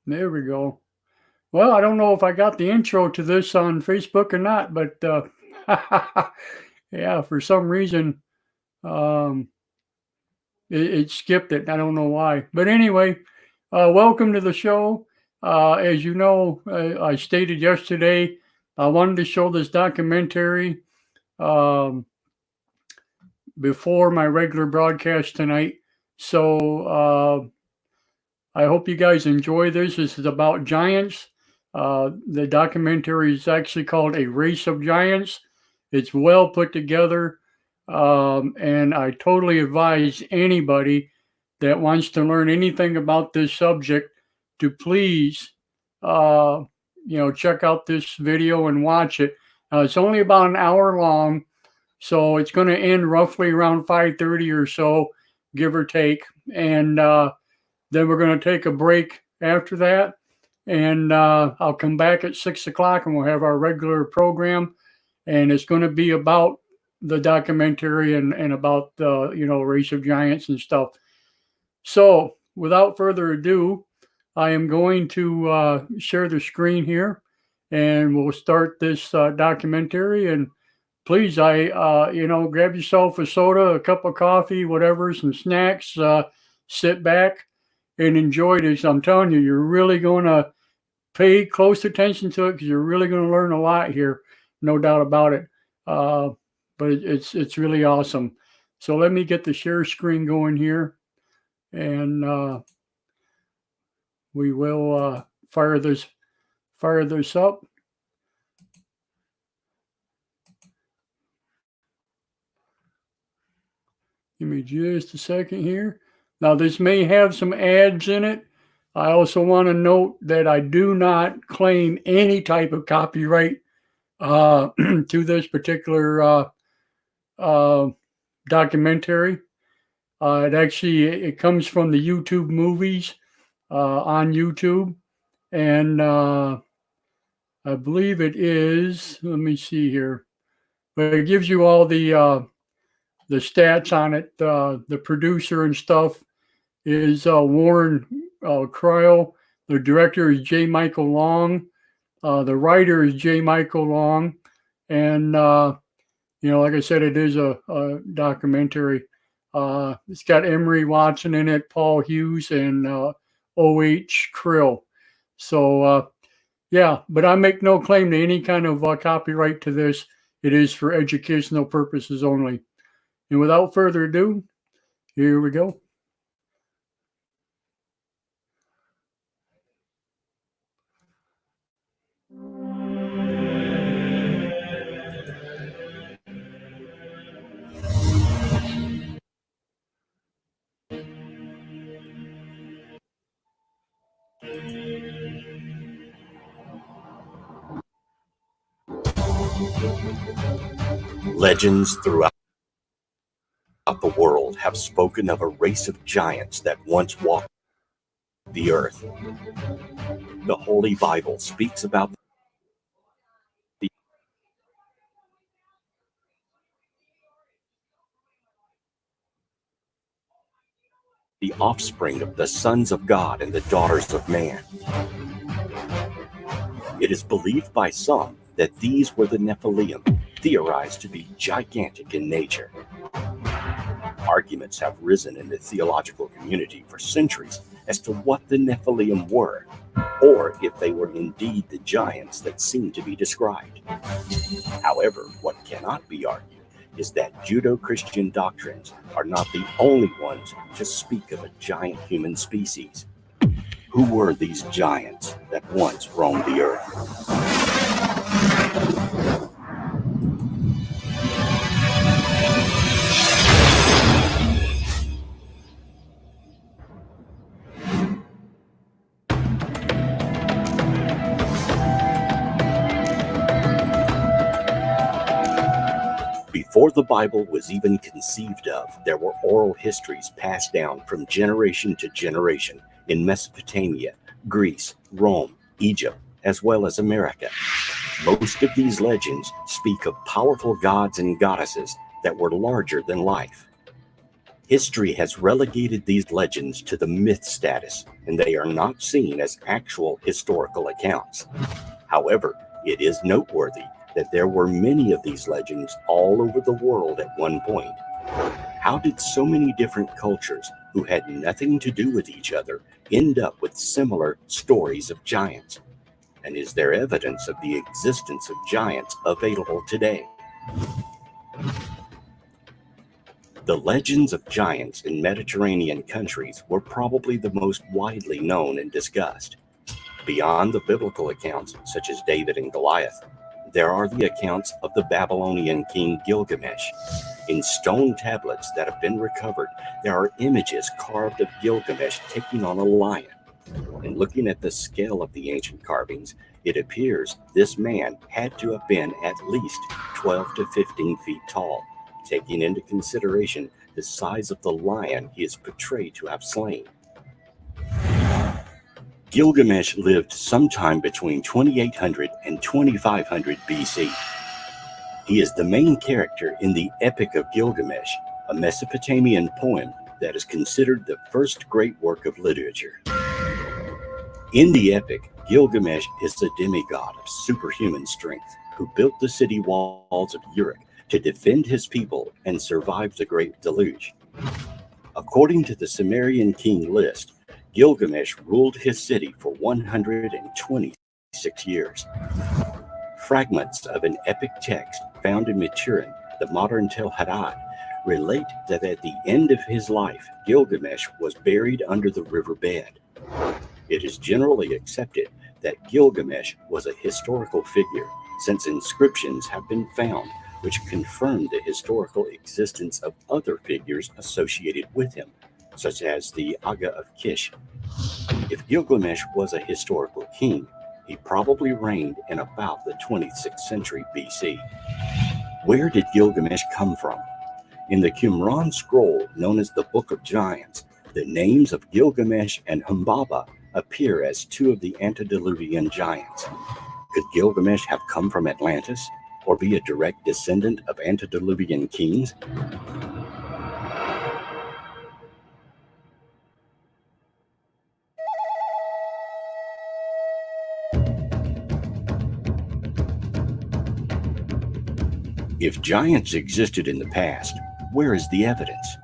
There we go. Well, I don't know if I got the intro to this on Facebook or not, but yeah, for some reason, um, it skipped it. I don't know why. But anyway, welcome to the show. As you know, I stated yesterday, I wanted to show this documentary um, before my regular broadcast tonight. So I hope you guys enjoy this. This is about giants. The documentary is actually called A Race of Giants. It's well put together. And I totally advise anybody that wants to learn anything about this subject to please, uh, check out this video and watch it. It's only about an hour long, so it's going to end roughly around 5:30 or so, give or take. And then we're going to take a break after that. And I'll come back at 6 o'clock and we'll have our regular program. And it's going to be about the documentary and about the, Race of Giants and stuff. So without further ado, I am going to share the screen here and we'll start this documentary. And please, grab yourself a soda, a cup of coffee, whatever, some snacks, sit back and enjoy this. I'm telling you, you're really going to pay close attention to it because you're really going to learn a lot here, no doubt about it. But it's really awesome. So let me get the share screen going here, and we will fire this up. Give me just a second here. Now, this may have some ads in it. I also want to note that I do not claim any type of copyright to this particular documentary. It comes from the YouTube movies on YouTube, and I believe it is. Let me see here, but it gives you all the stats on it. The producer and stuff is Warren Cryle. The director is J. Michael Long. The writer is J. Michael Long. And, like I said, it is a documentary. It's got Emery Watson in it, Paul Hughes, and O.H. Krill. So, but I make no claim to any kind of copyright to this. It is for educational purposes only. And without further ado, here we go. Legends throughout the world have spoken of a race of giants that once walked the earth. The Holy Bible speaks about the offspring of the sons of God and the daughters of man. It is believed by some that these were the Nephilim, theorized to be gigantic in nature. Arguments have risen in the theological community for centuries as to what the Nephilim were, or if they were indeed the giants that seem to be described. However, what cannot be argued is that Judeo-Christian doctrines are not the only ones to speak of a giant human species. Who were these giants that once roamed the earth? Before the Bible was even conceived of, there were oral histories passed down from generation to generation in Mesopotamia, Greece, Rome, Egypt, as well as America. Most of these legends speak of powerful gods and goddesses that were larger than life. History has relegated these legends to the myth status, and they are not seen as actual historical accounts. However, it is noteworthy that there were many of these legends all over the world at one point. How did so many different cultures who had nothing to do with each other end up with similar stories of giants? And is there evidence of the existence of giants available today? The legends of giants in Mediterranean countries were probably the most widely known and discussed. Beyond the biblical accounts, such as David and Goliath, there are the accounts of the Babylonian king Gilgamesh. In stone tablets that have been recovered, there are images carved of Gilgamesh taking on a lion. And looking at the scale of the ancient carvings, it appears this man had to have been at least 12 to 15 feet tall, taking into consideration the size of the lion he is portrayed to have slain. Gilgamesh lived sometime between 2800 and 2500 BC. He is the main character in the Epic of Gilgamesh, a Mesopotamian poem that is considered the first great work of literature. In the epic, Gilgamesh is a demigod of superhuman strength who built the city walls of Uruk to defend his people and survive the Great Deluge. According to the Sumerian king list, Gilgamesh ruled his city for 126 years. Fragments of an epic text found in Maturin, the modern Tel Haddad, relate that at the end of his life, Gilgamesh was buried under the river bed. It is generally accepted that Gilgamesh was a historical figure, since inscriptions have been found which confirm the historical existence of other figures associated with him, such as the Aga of Kish. If Gilgamesh was a historical king, he probably reigned in about the 26th century BC. Where did Gilgamesh come from? In the Qumran scroll known as the Book of Giants, the names of Gilgamesh and Humbaba appear as two of the antediluvian giants. Could Gilgamesh have come from Atlantis, or be a direct descendant of antediluvian kings? If giants existed in the past, where is the evidence?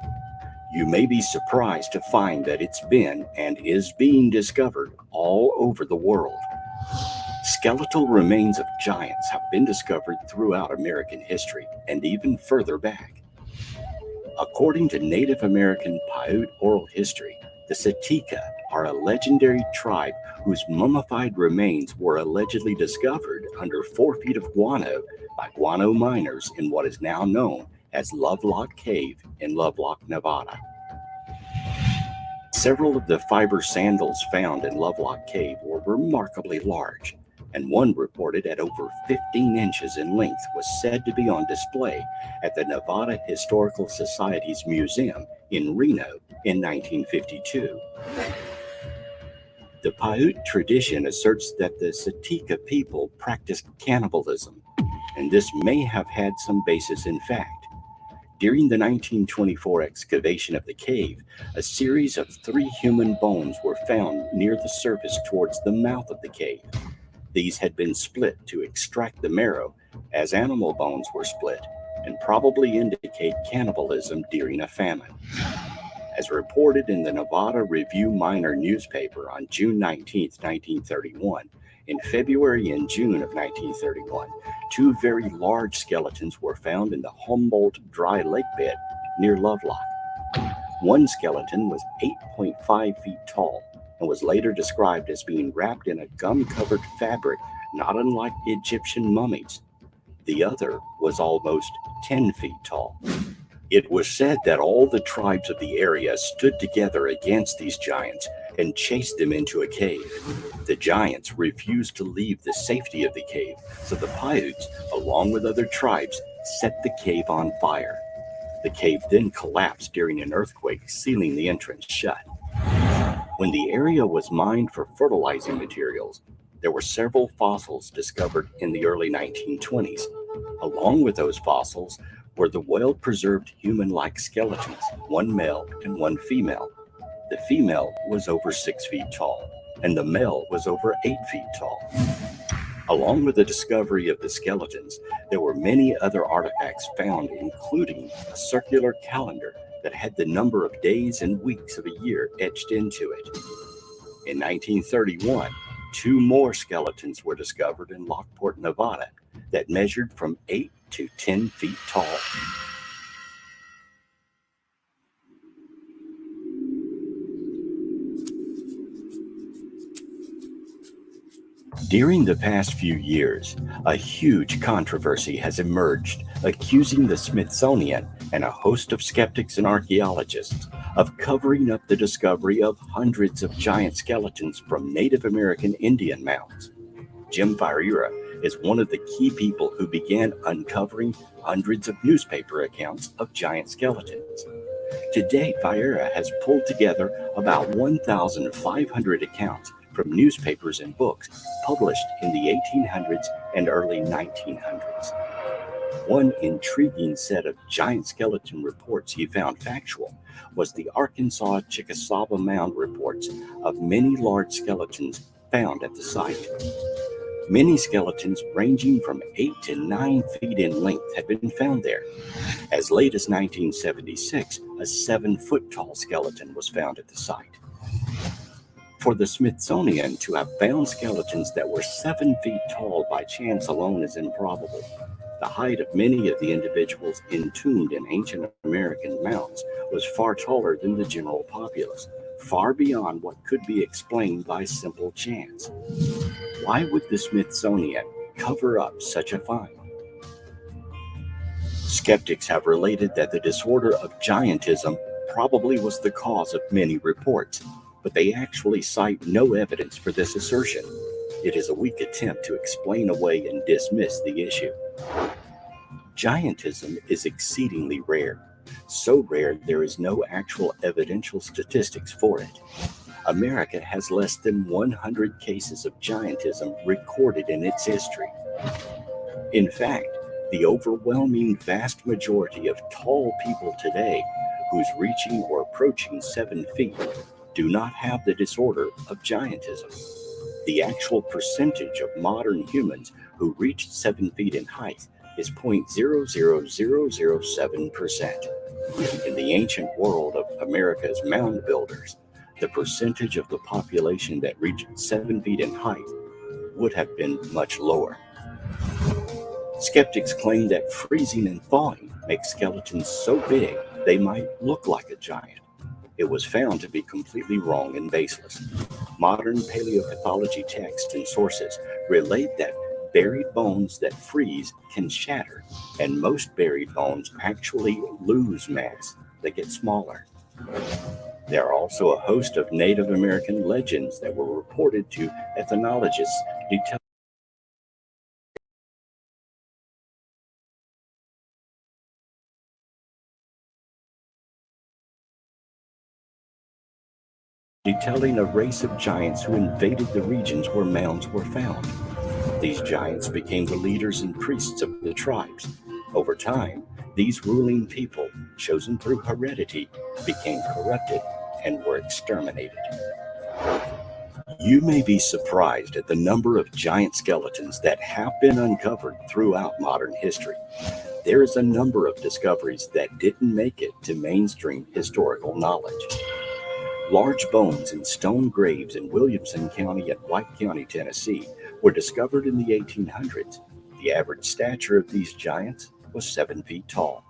You may be surprised to find that it's been and is being discovered all over the world. Skeletal remains of giants have been discovered throughout American history and even further back. According to Native American Paiute oral history, the Setika are a legendary tribe whose mummified remains were allegedly discovered under 4 feet of guano by guano miners in what is now known as Lovelock Cave in Lovelock, Nevada. Several of the fiber sandals found in Lovelock Cave were remarkably large, and one reported at over 15 inches in length was said to be on display at the Nevada Historical Society's museum in Reno in 1952. The Paiute tradition asserts that the Setika people practiced cannibalism, and this may have had some basis in fact. During the 1924 excavation of the cave, a series of 3 human bones were found near the surface towards the mouth of the cave. These had been split to extract the marrow, as animal bones were split, and probably indicate cannibalism during a famine. As reported in the Nevada Review-Minor newspaper on June 19, 1931, in February and June of 1931, 2 very large skeletons were found in the Humboldt dry lake bed near Lovelock. One skeleton was 8.5 feet tall and was later described as being wrapped in a gum-covered fabric not unlike the Egyptian mummies. The other was almost 10 feet tall. It was said that all the tribes of the area stood together against these giants and chased them into a cave. The giants refused to leave the safety of the cave, so the Paiutes, along with other tribes, set the cave on fire. The cave then collapsed during an earthquake, sealing the entrance shut. When the area was mined for fertilizing materials, there were several fossils discovered in the early 1920s. Along with those fossils were the well-preserved human-like skeletons, one male and one female. The female was over 6 feet tall, and the male was over 8 feet tall. Along with the discovery of the skeletons, there were many other artifacts found, including a circular calendar that had the number of days and weeks of a year etched into it. In 1931, 2 more skeletons were discovered in Lockport, Nevada, that measured from 8 to 10 feet tall. During the past few years, a huge controversy has emerged accusing the Smithsonian and a host of skeptics and archaeologists of covering up the discovery of hundreds of giant skeletons from Native American Indian mounds. Jim Ferreira is one of the key people who began uncovering hundreds of newspaper accounts of giant skeletons. To date, Ferreira has pulled together about 1,500 accounts from newspapers and books published in the 1800s and early 1900s. One intriguing set of giant skeleton reports he found factual was the Arkansas Chickasaw Mound reports of many large skeletons found at the site. Many skeletons ranging from 8 to 9 feet in length had been found there. As late as 1976, a 7-foot-tall skeleton was found at the site. For the Smithsonian to have found skeletons that were 7 feet tall by chance alone is improbable. The height of many of the individuals entombed in ancient American mounds was far taller than the general populace, far beyond what could be explained by simple chance. Why would the Smithsonian cover up such a find? Skeptics have related that the disorder of giantism probably was the cause of many reports, but they actually cite no evidence for this assertion. It is a weak attempt to explain away and dismiss the issue. Giantism is exceedingly rare, so rare there is no actual evidential statistics for it. America has less than 100 cases of giantism recorded in its history. In fact, the overwhelming vast majority of tall people today whose reaching or approaching 7 feet do not have the disorder of giantism. The actual percentage of modern humans who reach 7 feet in height is 0.00007%. In the ancient world of America's mound builders, the percentage of the population that reached 7 feet in height would have been much lower. Skeptics claim that freezing and thawing make skeletons so big they might look like a giant. It was found to be completely wrong and baseless. Modern paleopathology texts and sources relate that buried bones that freeze can shatter, and most buried bones actually lose mass. They get smaller. There are also a host of Native American legends that were reported to ethnologists detailing a race of giants who invaded the regions where mounds were found. These giants became the leaders and priests of the tribes. Over time, these ruling people, chosen through heredity, became corrupted and were exterminated. You may be surprised at the number of giant skeletons that have been uncovered throughout modern history. There is a number of discoveries that didn't make it to mainstream historical knowledge. Large bones in stone graves in Williamson County and White County, Tennessee, were discovered in the 1800s. The average stature of these giants was 7 feet tall.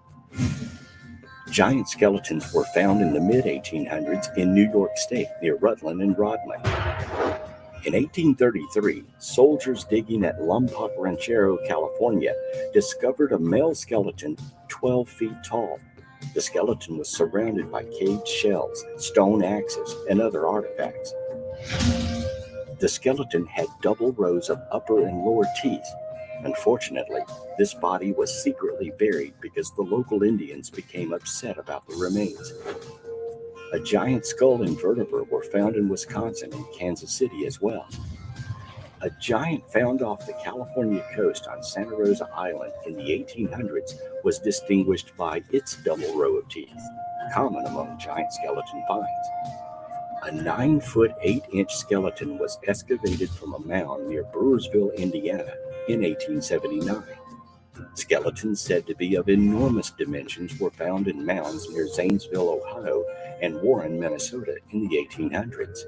Giant skeletons were found in the mid-1800s in New York State near Rutland and Rodman. In 1833, soldiers digging at Lompoc Ranchero, California, discovered a male skeleton 12 feet tall. The skeleton was surrounded by caved shells, stone axes, and other artifacts. The skeleton had double rows of upper and lower teeth. Unfortunately, this body was secretly buried because the local Indians became upset about the remains. A giant skull and vertebra were found in Wisconsin and Kansas City as well. A giant found off the California coast on Santa Rosa Island in the 1800s was distinguished by its double row of teeth, common among giant skeleton finds. A 9-foot 8-inch skeleton was excavated from a mound near Brewersville, Indiana in 1879. Skeletons said to be of enormous dimensions were found in mounds near Zanesville, Ohio, and Warren, Minnesota in the 1800s.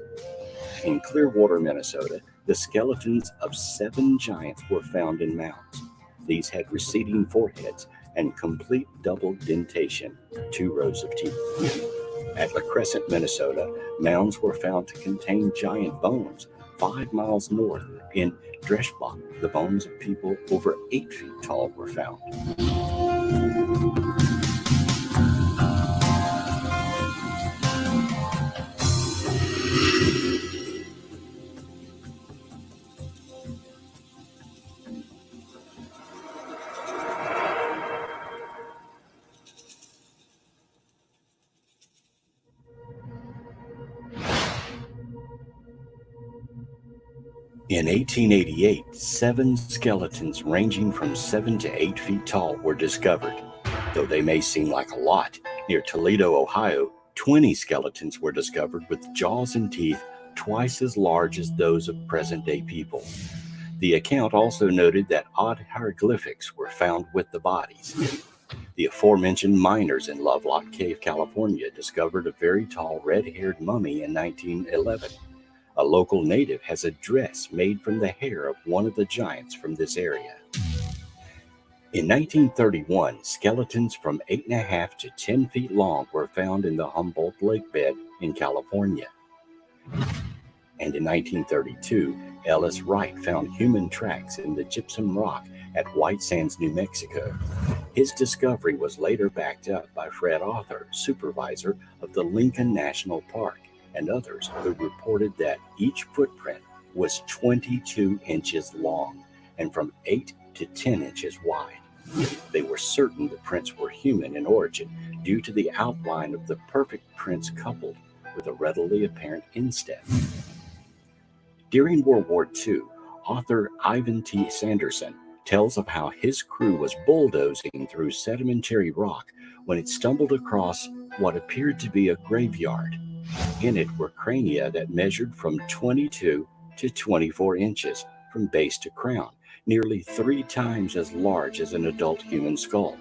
In Clearwater, Minnesota, the skeletons of 7 giants were found in mounds. These had receding foreheads and complete double dentation, 2 rows of teeth. At La Crescent, Minnesota, mounds were found to contain giant bones. 5 miles north in Dreschbach, the bones of people over 8 feet tall were found. In 1888, 7 skeletons ranging from 7 to 8 feet tall were discovered. Though they may seem like a lot, near Toledo, Ohio, 20 skeletons were discovered with jaws and teeth twice as large as those of present-day people. The account also noted that odd hieroglyphics were found with the bodies. The aforementioned miners in Lovelock Cave, California, discovered a very tall red-haired mummy in 1911. A local native has a dress made from the hair of one of the giants from this area. In 1931, skeletons from 8.5 to 10 feet long were found in the Humboldt Lake bed in California. And in 1932, Ellis Wright found human tracks in the gypsum rock at White Sands, New Mexico. His discovery was later backed up by Fred Arthur, supervisor of the Lincoln National Park, and others who reported that each footprint was 22 inches long and from 8 to 10 inches wide. They were certain the prints were human in origin due to the outline of the perfect prints coupled with a readily apparent instep. During World War II, author Ivan T. Sanderson tells of how his crew was bulldozing through sedimentary rock when it stumbled across what appeared to be a graveyard. In it were crania that measured from 22 to 24 inches from base to crown, nearly 3 times as large as an adult human skull.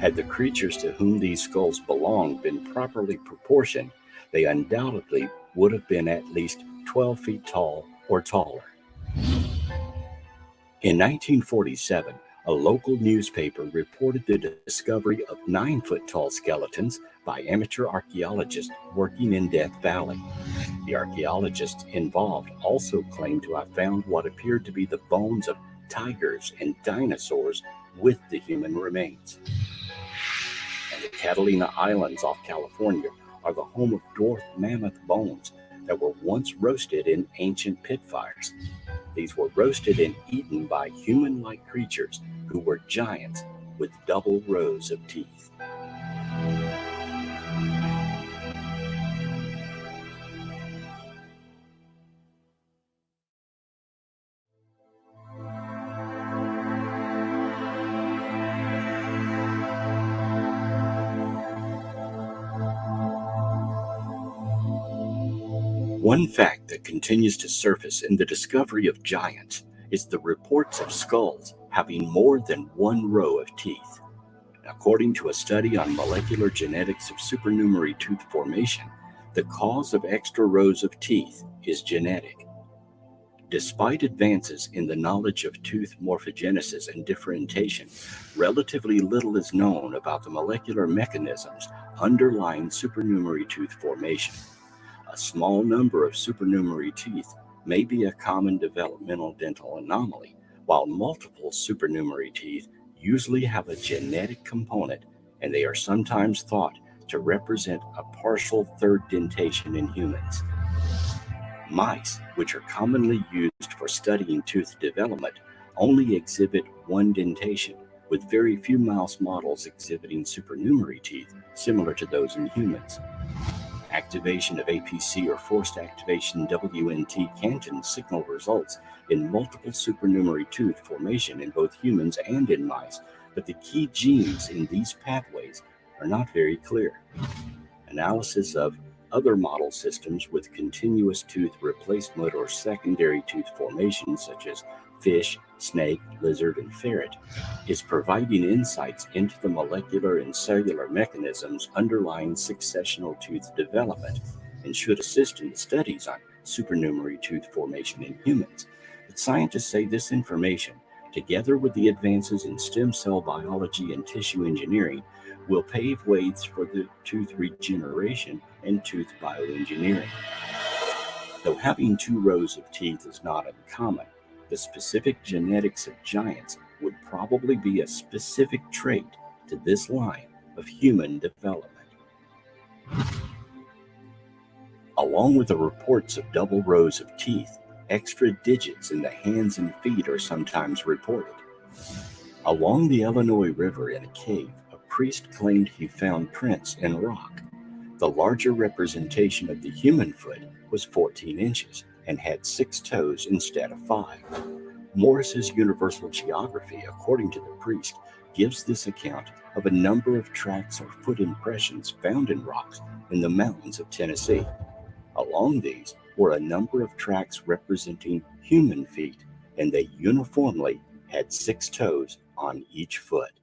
Had the creatures to whom these skulls belonged been properly proportioned, they undoubtedly would have been at least 12 feet tall or taller. In 1947, a local newspaper reported the discovery of 9-foot-tall skeletons by amateur archaeologists working in Death Valley. The archaeologists involved also claimed to have found what appeared to be the bones of tigers and dinosaurs with the human remains. And the Catalina Islands off California are the home of dwarf mammoth bones that were once roasted in ancient pit fires. These were roasted and eaten by human-like creatures who were giants with double rows of teeth. One fact that continues to surface in the discovery of giants is the reports of skulls having more than 1 row of teeth. According to a study on molecular genetics of supernumerary tooth formation, the cause of extra rows of teeth is genetic. Despite advances in the knowledge of tooth morphogenesis and differentiation, relatively little is known about the molecular mechanisms underlying supernumerary tooth formation. A small number of supernumerary teeth may be a common developmental dental anomaly, while multiple supernumerary teeth usually have a genetic component, and they are sometimes thought to represent a partial third dentation in humans. Mice, which are commonly used for studying tooth development, only exhibit 1 dentation, with very few mouse models exhibiting supernumerary teeth similar to those in humans. Activation of APC or forced activation WNT can signal results in multiple supernumerary tooth formation in both humans and in mice, but the key genes in these pathways are not very clear. Analysis of other model systems with continuous tooth replacement or secondary tooth formation, such as fish, snake, lizard, and ferret, is providing insights into the molecular and cellular mechanisms underlying successional tooth development and should assist in the studies on supernumerary tooth formation in humans. But scientists say this information, together with the advances in stem cell biology and tissue engineering, will pave ways for the tooth regeneration and tooth bioengineering. Though having 2 rows of teeth is not uncommon, the specific genetics of giants would probably be a specific trait to this line of human development. Along with the reports of double rows of teeth, extra digits in the hands and feet are sometimes reported. Along the Illinois River in a cave, a priest claimed he found prints in rock. The larger representation of the human foot was 14 inches and had 6 toes instead of 5. Morris's Universal Geography, according to the priest, gives this account of a number of tracks or foot impressions found in rocks in the mountains of Tennessee. Along these were a number of tracks representing human feet, and they uniformly had 6 toes on each foot.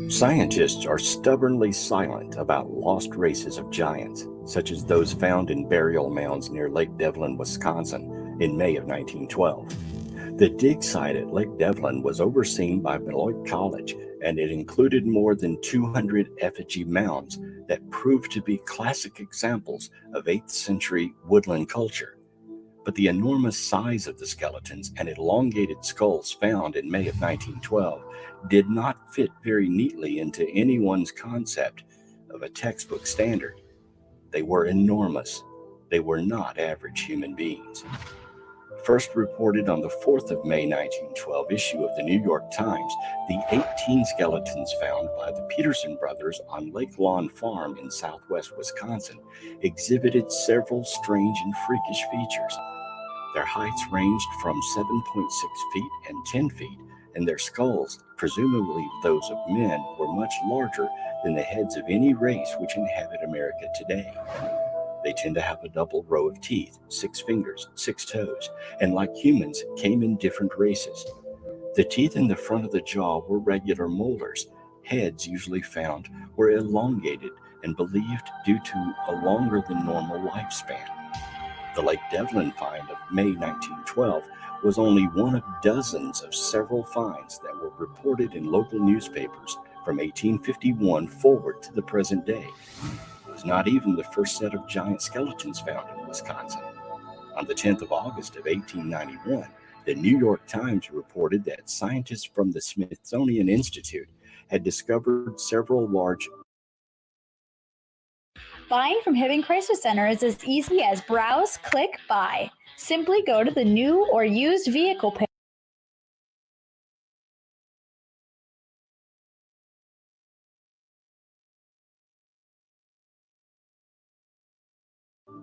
Scientists are stubbornly silent about lost races of giants, such as those found in burial mounds near Lake Devlin, Wisconsin, in May of 1912. The dig site at Lake Devlin was overseen by Beloit College, and it included more than 200 effigy mounds that proved to be classic examples of 8th century woodland culture. But the enormous size of the skeletons and elongated skulls found in May of 1912 did not fit very neatly into anyone's concept of a textbook standard. They were enormous. They were not average human beings. First reported on the 4th of May 1912 issue of the New York Times, the 18 skeletons found by the Peterson brothers on Lake Lawn Farm in southwest Wisconsin exhibited several strange and freakish features. Their heights ranged from 7.6 feet and 10 feet, and their skulls, presumably those of men, were much larger than the heads of any race which inhabit America today. They tend to have a double row of teeth, 6 fingers, 6 toes, and like humans, came in different races. The teeth in the front of the jaw were regular molars. Heads usually found were elongated and believed due to a longer than normal lifespan. The Lake Devlin find of May 1912 was only one of dozens of several finds that were reported in local newspapers from 1851 forward to the present day. It was not even the first set of giant skeletons found in Wisconsin. On the 10th of August of 1891, the New York Times reported that scientists from the Smithsonian Institute had discovered several large. Buying from Hibbing Crisis Center is as easy as browse, click, buy. Simply go to the new or used vehicle page.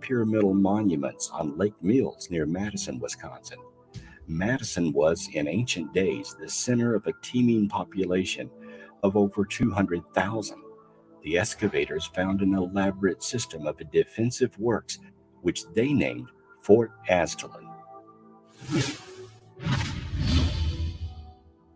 Pyramidal monuments on Lake Mills near Madison, Wisconsin. Madison was, in ancient days, the center of a teeming population of over 200,000. The excavators found an elaborate system of defensive works, which they named Fort Aztalan.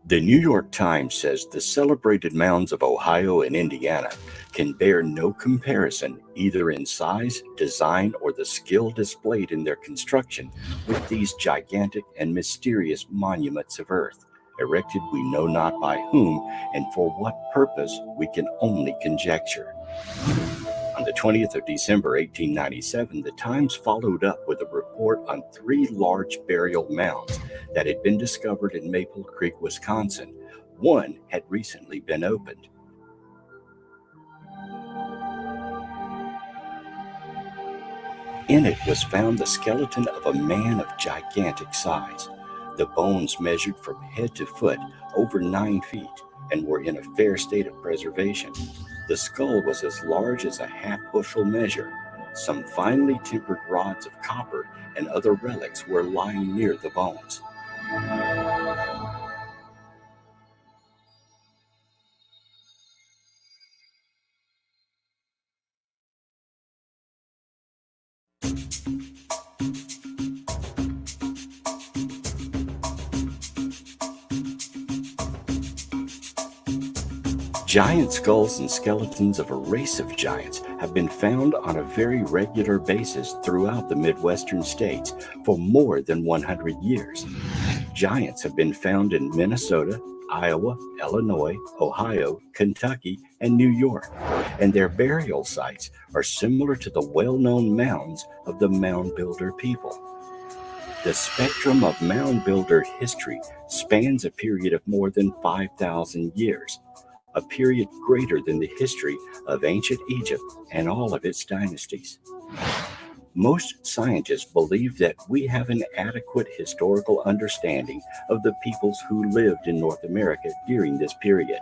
The New York Times says the celebrated mounds of Ohio and Indiana can bear no comparison either in size, design, or the skill displayed in their construction with these gigantic and mysterious monuments of earth, erected we know not by whom and for what purpose we can only conjecture. On the 20th of December 1897, the Times followed up with a report on 3 large burial mounds that had been discovered in Maple Creek, Wisconsin, One had recently been opened. In it was found the skeleton of a man of gigantic size. The bones measured from head to foot over 9 feet and were in a fair state of preservation. The skull was as large as a half-bushel measure. Some finely tempered rods of copper and other relics were lying near the bones. Giant skulls and skeletons of a race of giants have been found on a very regular basis throughout the Midwestern states for more than 100 years. Giants have been found in Minnesota, Iowa, Illinois, Ohio, Kentucky, and New York, and their burial sites are similar to the well-known mounds of the mound builder people. The spectrum of mound builder history spans a period of more than 5,000 years, a period greater than the history of ancient Egypt and all of its dynasties. Most scientists believe that we have an adequate historical understanding of the peoples who lived in North America during this period.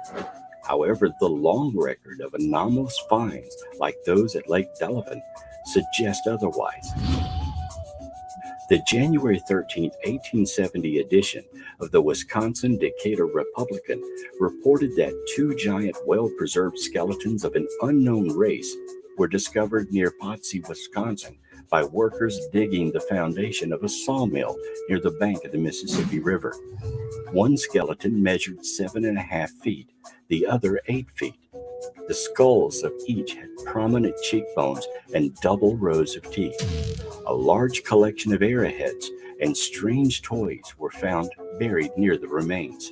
However, the long record of anomalous finds like those at Lake Delavan suggest otherwise. The January 13, 1870 edition of the Wisconsin Decatur Republican reported that 2 giant, well-preserved skeletons of an unknown race were discovered near Potsy, Wisconsin, by workers digging the foundation of a sawmill near the bank of the Mississippi River. One skeleton measured 7.5 feet, the other 8 feet. The skulls of each had prominent cheekbones and double rows of teeth. A large collection of arrowheads and strange toys were found buried near the remains.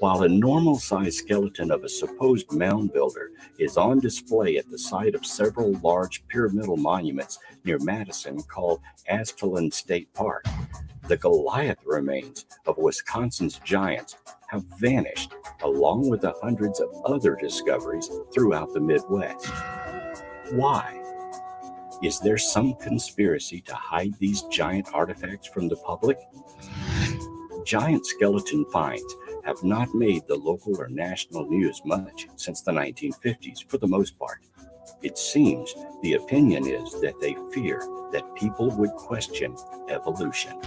While a normal-sized skeleton of a supposed mound builder is on display at the site of several large pyramidal monuments near Madison called Aztalan State Park, the Goliath remains of Wisconsin's giants have vanished, along with the hundreds of other discoveries throughout the Midwest. Why? Is there some conspiracy to hide these giant artifacts from the public? Giant skeleton finds have not made the local or national news much since the 1950s for the most part. It seems the opinion is that they fear that people would question evolution.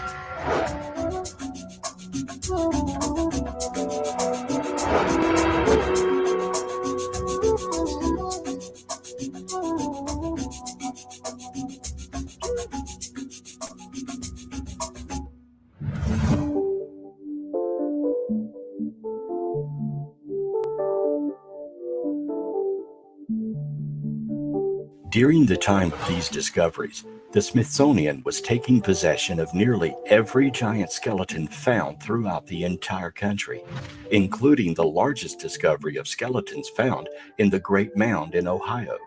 During the time of these discoveries, the Smithsonian was taking possession of nearly every giant skeleton found throughout the entire country, including the largest discovery of skeletons found in the Great Mound in Ohio.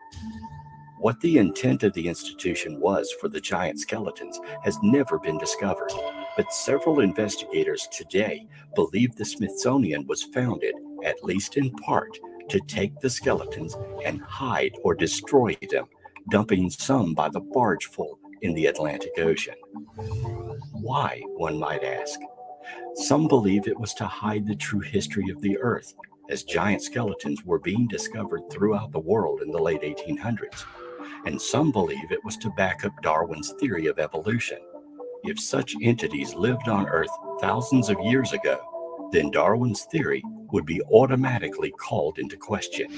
What the intent of the institution was for the giant skeletons has never been discovered, but several investigators today believe the Smithsonian was founded, at least in part, to take the skeletons and hide or destroy them, dumping some by the bargeful in the Atlantic Ocean. Why, one might ask? Some believe it was to hide the true history of the Earth, as giant skeletons were being discovered throughout the world in the late 1800s. And some believe it was to back up Darwin's theory of evolution. If such entities lived on Earth thousands of years ago, then Darwin's theory would be automatically called into question.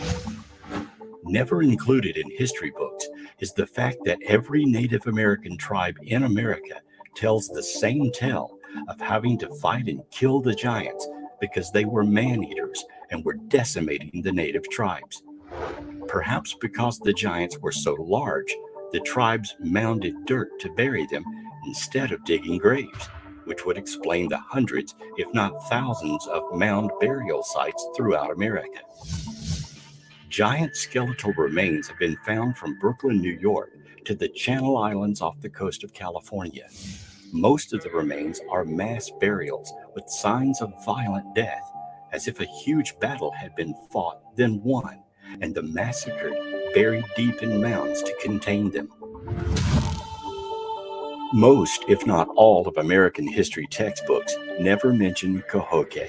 Never included in history books is the fact that every Native American tribe in America tells the same tale of having to fight and kill the giants because they were man-eaters and were decimating the native tribes. Perhaps because the giants were so large, the tribes mounded dirt to bury them instead of digging graves, which would explain the hundreds, if not thousands, of mound burial sites throughout America. Giant skeletal remains have been found from Brooklyn, New York, to the Channel Islands off the coast of California. Most of the remains are mass burials with signs of violent death, as if a huge battle had been fought, then won, and the massacred buried deep in mounds to contain them. Most, if not all, of American history textbooks never mention Cahokia,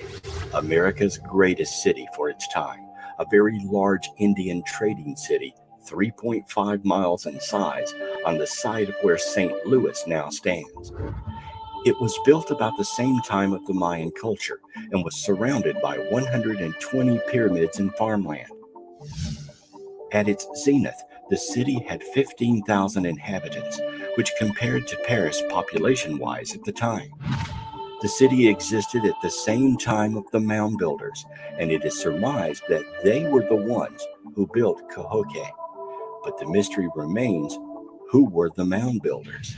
America's greatest city for its time, a very large Indian trading city, 3.5 miles in size, on the site of where St. Louis now stands. It was built about the same time of the Mayan culture and was surrounded by 120 pyramids and farmland. At its zenith, the city had 15,000 inhabitants, which compared to Paris population-wise at the time. The city existed at the same time of the mound builders, and it is surmised that they were the ones who built Cahokia. But the mystery remains, who were the mound builders?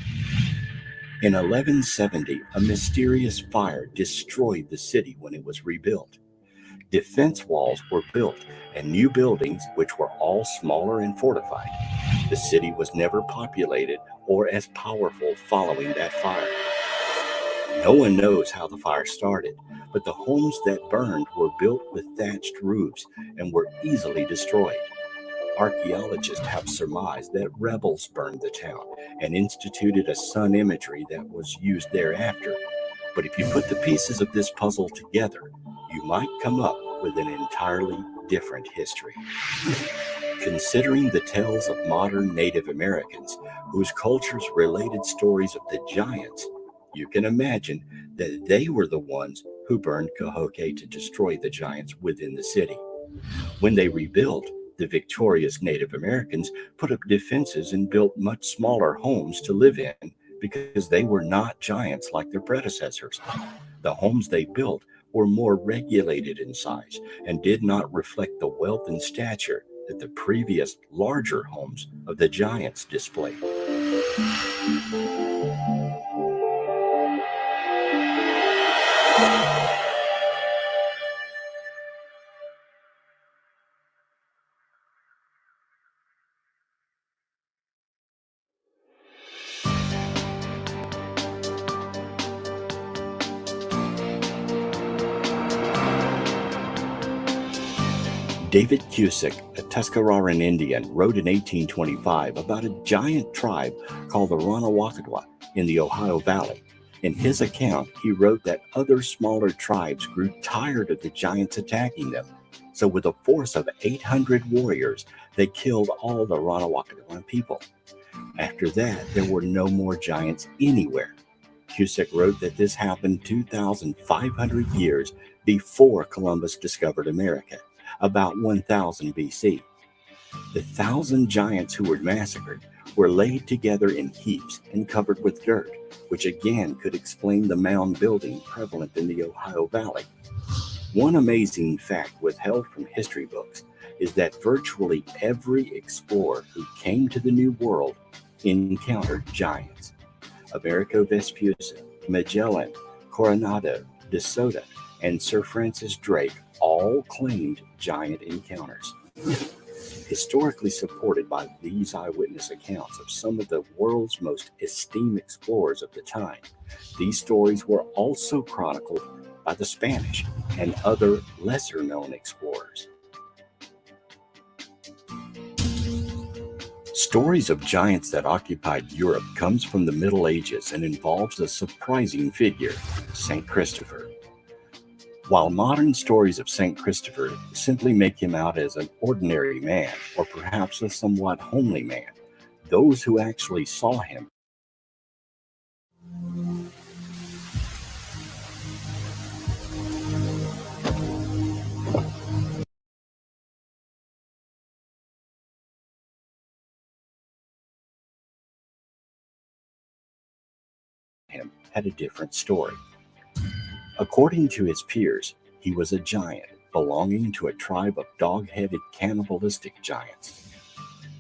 In 1170, a mysterious fire destroyed the city when it was rebuilt. Defense walls were built and new buildings, which were all smaller and fortified. The city was never populated or as powerful following that fire. No one knows how the fire started, but the homes that burned were built with thatched roofs and were easily destroyed. Archaeologists have surmised that rebels burned the town and instituted a sun imagery that was used thereafter. But if you put the pieces of this puzzle together, you might come up with an entirely different history. Considering the tales of modern Native Americans, whose cultures related stories of the giants, you can imagine that they were the ones who burned Cahokia to destroy the giants within the city. When they rebuilt, the victorious Native Americans put up defenses and built much smaller homes to live in because they were not giants like their predecessors. The homes they built were more regulated in size and did not reflect the wealth and stature that the previous larger homes of the giants displayed. David Cusick, a Tuscaroran Indian, wrote in 1825 about a giant tribe called the Ranawakadwa in the Ohio Valley. In his account, he wrote that other smaller tribes grew tired of the giants attacking them. So with a force of 800 warriors, they killed all the Ranawakadwa people. After that, there were no more giants anywhere. Cusick wrote that this happened 2,500 years before Columbus discovered America, about 1000 BC. The 1,000 giants who were massacred were laid together in heaps and covered with dirt, which again could explain the mound building prevalent in the Ohio Valley. One amazing fact withheld from history books is that virtually every explorer who came to the New World encountered giants. Amerigo Vespucci, Magellan, Coronado, De Soto, and Sir Francis Drake all claimed giant encounters. Historically supported by these eyewitness accounts of some of the world's most esteemed explorers of the time, these stories were also chronicled by the Spanish and other lesser-known explorers. Stories of giants that occupied Europe comes from the Middle Ages and involves a surprising figure, St. Christopher. While modern stories of St. Christopher simply make him out as an ordinary man, or perhaps a somewhat homely man, those who actually saw him had a different story. According to his peers, he was a giant belonging to a tribe of dog-headed cannibalistic giants.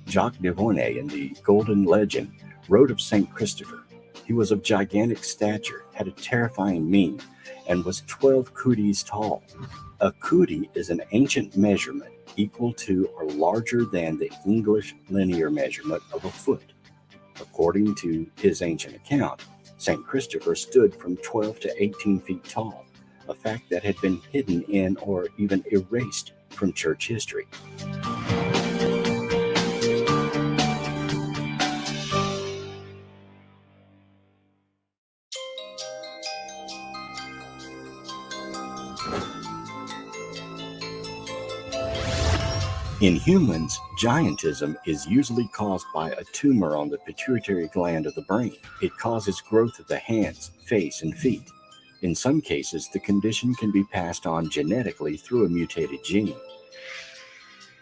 Jacques de Volney in the Golden Legend wrote of St. Christopher. He was of gigantic stature, had a terrifying mien, and was 12 cooties tall. A coodie is an ancient measurement equal to or larger than the English linear measurement of a foot. According to his ancient account, St. Christopher stood from 12 to 18 feet tall, a fact that had been hidden in or even erased from church history. In humans, giantism is usually caused by a tumor on the pituitary gland of the brain. It causes growth of the hands, face, and feet. In some cases, the condition can be passed on genetically through a mutated gene.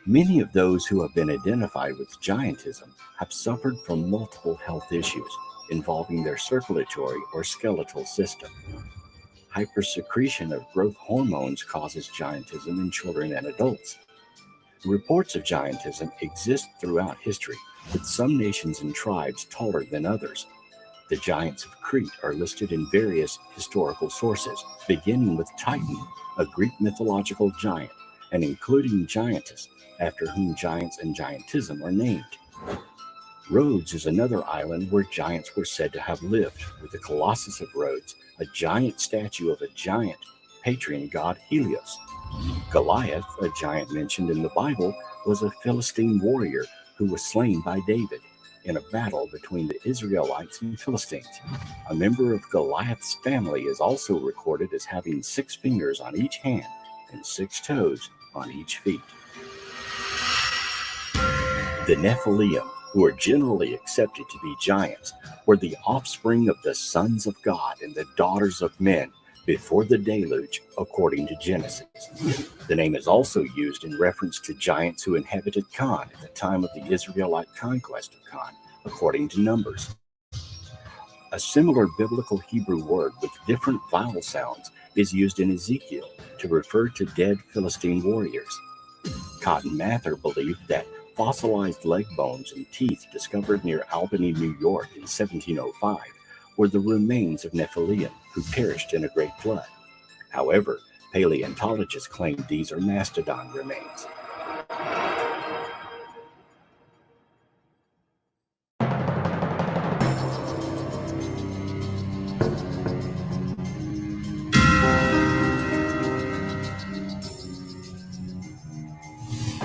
Many of those who have been identified with giantism have suffered from multiple health issues involving their circulatory or skeletal system. Hypersecretion of growth hormones causes giantism in children and adults. Reports of giantism exist throughout history, with some nations and tribes taller than others. The giants of Crete are listed in various historical sources, beginning with Titan, a Greek mythological giant, and including Giantis, after whom giants and giantism are named. Rhodes is another island where giants were said to have lived, with the Colossus of Rhodes, a giant statue of a giant patron god Helios. Goliath, a giant mentioned in the Bible, was a Philistine warrior who was slain by David in a battle between the Israelites and Philistines. A member of Goliath's family is also recorded as having 6 fingers on each hand and 6 toes on each feet. The Nephilim, who are generally accepted to be giants, were the offspring of the sons of God and the daughters of men before the deluge, according to Genesis. The name is also used in reference to giants who inhabited Canaan at the time of the Israelite conquest of Canaan, according to Numbers. A similar biblical Hebrew word with different vowel sounds is used in Ezekiel to refer to dead Philistine warriors. Cotton Mather believed that fossilized leg bones and teeth discovered near Albany, New York in 1705 were the remains of Nephilim who perished in a great flood. However, paleontologists claim these are mastodon remains.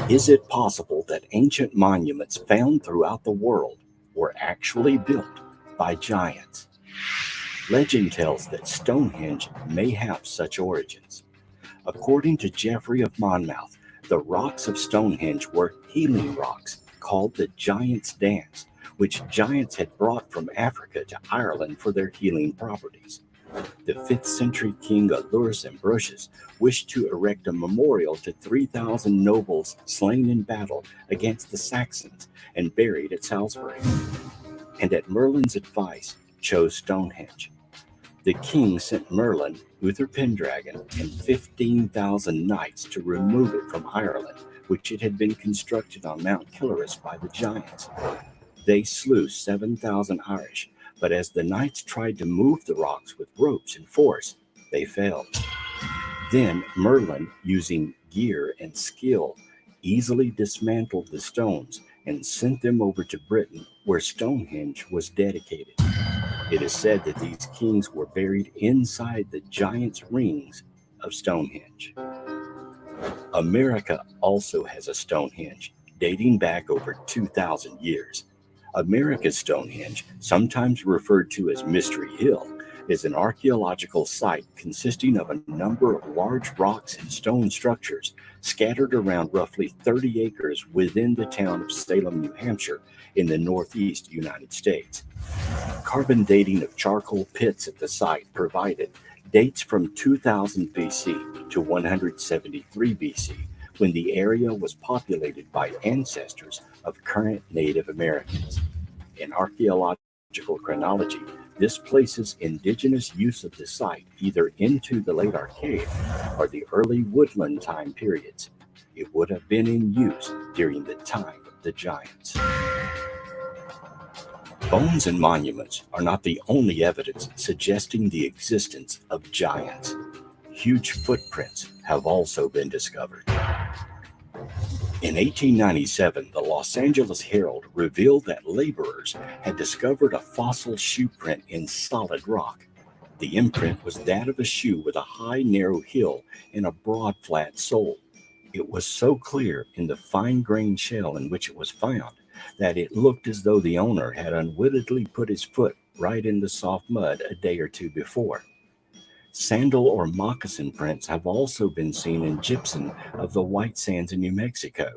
Is it possible that ancient monuments found throughout the world were actually built by giants? Legend tells that Stonehenge may have such origins. According to Geoffrey of Monmouth, the rocks of Stonehenge were healing rocks called the Giant's Dance, which giants had brought from Africa to Ireland for their healing properties. The 5th century king Aulus Ambrosius wished to erect a memorial to 3,000 nobles slain in battle against the Saxons and buried at Salisbury, and at Merlin's advice chose Stonehenge. The king sent Merlin, Uther Pendragon, and 15,000 knights to remove it from Ireland, which it had been constructed on Mount Killarus by the giants. They slew 7,000 Irish, but as the knights tried to move the rocks with ropes and force, they failed. Then Merlin, using gear and skill, easily dismantled the stones and sent them over to Britain, where Stonehenge was dedicated. It is said that these kings were buried inside the giants' rings of Stonehenge. America also has a Stonehenge, dating back over 2,000 years. America's Stonehenge, sometimes referred to as Mystery Hill, is an archaeological site consisting of a number of large rocks and stone structures scattered around roughly 30 acres within the town of Salem, New Hampshire, in the northeast United States. Carbon dating of charcoal pits at the site provided dates from 2000 BC to 173 BC, when the area was populated by ancestors of current Native Americans. In archaeological chronology, this places indigenous use of the site either into the late Archaic or the early woodland time periods. It would have been in use during the time of the giants. Bones and monuments are not the only evidence suggesting the existence of giants. Huge footprints have also been discovered. In 1897, the Los Angeles Herald revealed that laborers had discovered a fossil shoe print in solid rock. The imprint was that of a shoe with a high, narrow heel and a broad, flat sole. It was so clear in the fine-grained shell in which it was found that it looked as though the owner had unwittingly put his foot right in the soft mud a day or two before. Sandal or moccasin prints have also been seen in gypsum of the white sands in New Mexico.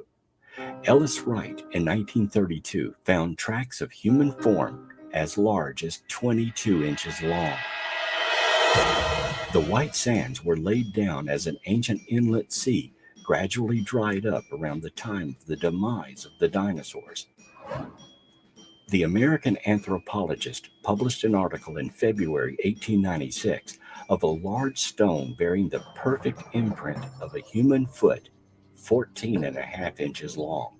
Ellis Wright in 1932 found tracks of human form as large as 22 inches long. The white sands were laid down as an ancient inlet sea gradually dried up around the time of the demise of the dinosaurs. The American anthropologist published an article in February 1896 of a large stone bearing the perfect imprint of a human foot, 14.5 inches long.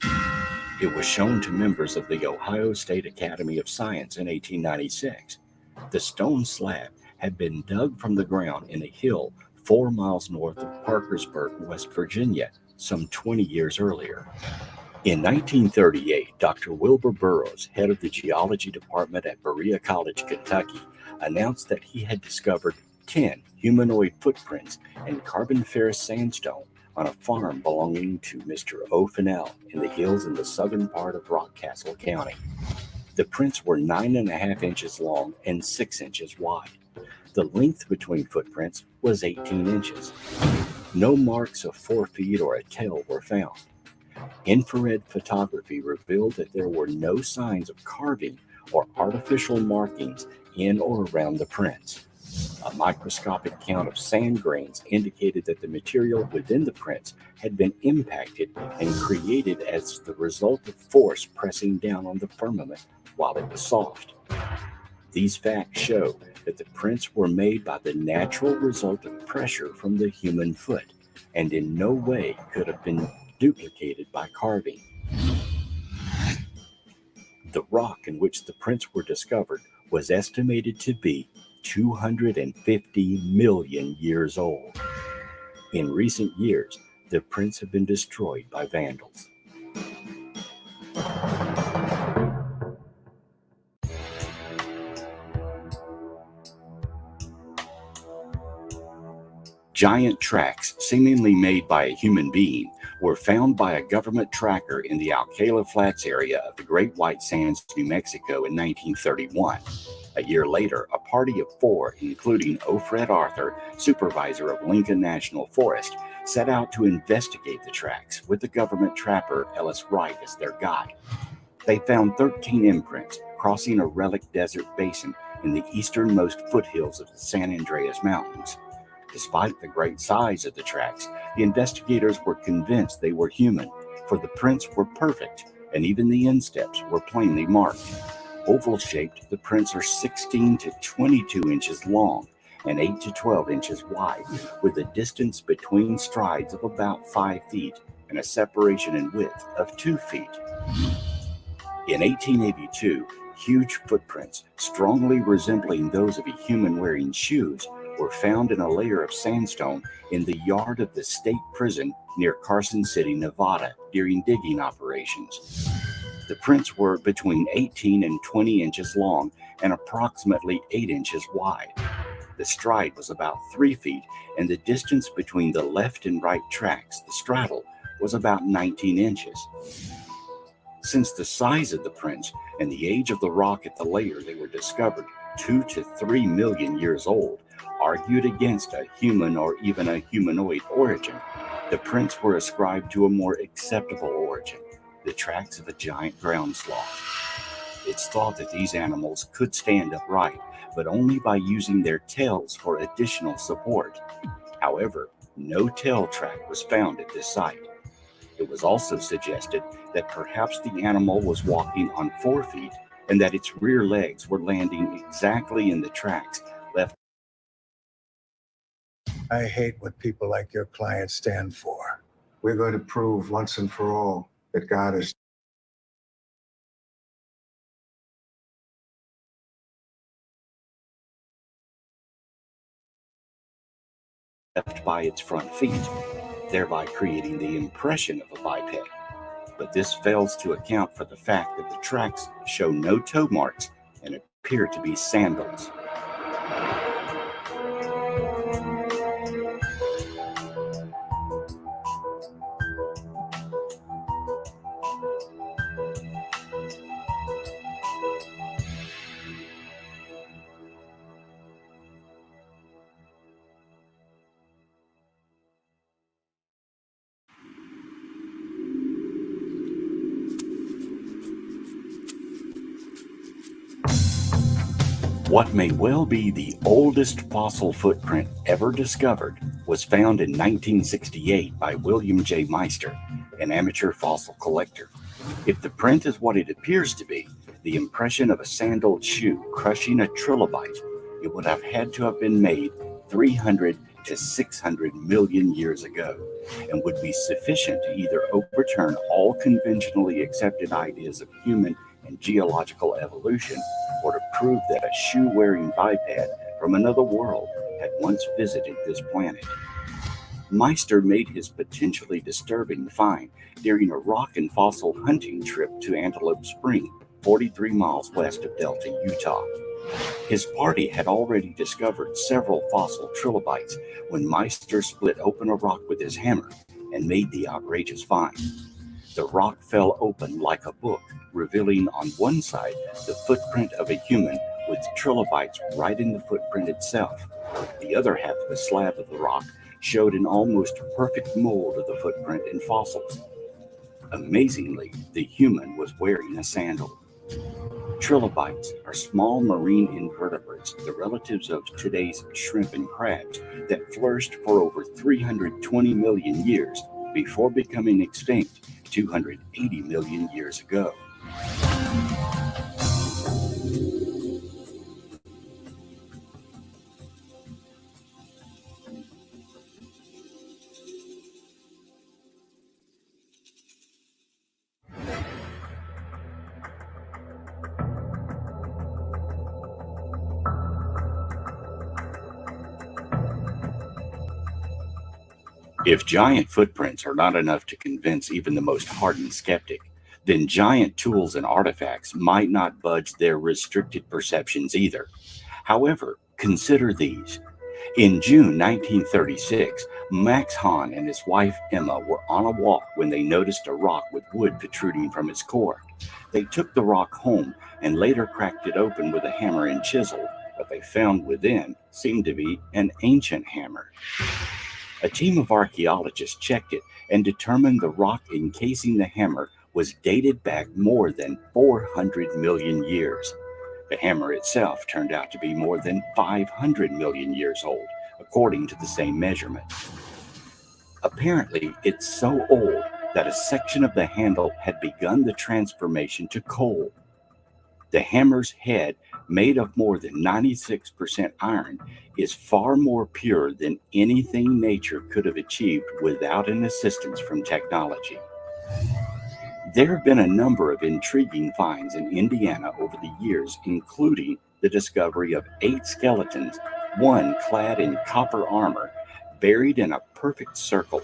It was shown to members of the Ohio State Academy of Science in 1896. The stone slab had been dug from the ground in a hill 4 miles north of Parkersburg, West Virginia, some 20 years earlier. In 1938, Dr. Wilbur Burroughs, head of the geology department at Berea College, Kentucky, announced that he had discovered 10 humanoid footprints in Carboniferous sandstone on a farm belonging to Mr. O. Fennell in the hills in the southern part of Rockcastle County. The prints were 9.5 inches long and 6 inches wide. The length between footprints was 18 inches. No marks of 4 feet or a tail were found. Infrared photography revealed that there were no signs of carving or artificial markings in or around the prints. A microscopic count of sand grains indicated that the material within the prints had been impacted and created as the result of force pressing down on the firmament while it was soft. These facts show that the prints were made by the natural result of pressure from the human foot, and in no way could have been duplicated by carving. The rock in which the prints were discovered was estimated to be 250 million years old. In recent years, the prints have been destroyed by vandals. Giant tracks, seemingly made by a human being, were found by a government tracker in the Alcala Flats area of the Great White Sands, New Mexico in 1931. A year later, a party of 4, including O. Fred Arthur, supervisor of Lincoln National Forest, set out to investigate the tracks with the government trapper Ellis Wright as their guide. They found 13 imprints crossing a relic desert basin in the easternmost foothills of the San Andreas Mountains. Despite the great size of the tracks, the investigators were convinced they were human, for the prints were perfect, and even the insteps were plainly marked. Oval-shaped, the prints are 16 to 22 inches long and 8 to 12 inches wide, with a distance between strides of about 5 feet and a separation in width of 2 feet. In 1882, huge footprints, strongly resembling those of a human wearing shoes, were found in a layer of sandstone in the yard of the state prison near Carson City, Nevada, during digging operations. The prints were between 18 and 20 inches long and approximately 8 inches wide. The stride was about 3 feet, and the distance between the left and right tracks, the straddle, was about 19 inches. Since the size of the prints and the age of the rock at the layer they were discovered, 2 to 3 million years old, argued against a human or even a humanoid origin, the prints were ascribed to a more acceptable origin, the tracks of a giant ground sloth. It's thought that these animals could stand upright, but only by using their tails for additional support. However, no tail track was found at this site. It was also suggested that perhaps the animal was walking on 4 feet and that its rear legs were landing exactly in the tracks left. I hate what people like your clients stand for. We're going to prove once and for all that God is left by its front feet, thereby creating the impression of a biped. But this fails to account for the fact that the tracks show no toe marks and appear to be sandals. What may well be the oldest fossil footprint ever discovered was found in 1968 by William J. Meister, an amateur fossil collector. If the print is what it appears to be, the impression of a sandaled shoe crushing a trilobite, it would have had to have been made 300 to 600 million years ago, and would be sufficient to either overturn all conventionally accepted ideas of human and geological evolution, or to prove that a shoe-wearing biped from another world had once visited this planet. Meister made his potentially disturbing find during a rock and fossil hunting trip to Antelope Spring, 43 miles west of Delta, Utah. His party had already discovered several fossil trilobites when Meister split open a rock with his hammer and made the outrageous find. The rock fell open like a book, revealing on one side the footprint of a human with trilobites right in the footprint itself. The other half of the slab of the rock showed an almost perfect mold of the footprint in fossils. Amazingly, the human was wearing a sandal. Trilobites are small marine invertebrates, the relatives of today's shrimp and crabs, that flourished for over 320 million years before becoming extinct 280 million years ago. If giant footprints are not enough to convince even the most hardened skeptic, then giant tools and artifacts might not budge their restricted perceptions either. However, consider these. In June 1936, Max Hahn and his wife Emma were on a walk when they noticed a rock with wood protruding from its core. They took the rock home and later cracked it open with a hammer and chisel. What they found within seemed to be an ancient hammer. A team of archaeologists checked it and determined the rock encasing the hammer was dated back more than 400 million years. The hammer itself turned out to be more than 500 million years old, according to the same measurement. Apparently, it's so old that a section of the handle had begun the transformation to coal. The hammer's head, made of more than 96% iron, is far more pure than anything nature could have achieved without an assistance from technology. There have been a number of intriguing finds in Indiana over the years, including the discovery of 8 skeletons, one clad in copper armor, buried in a perfect circle.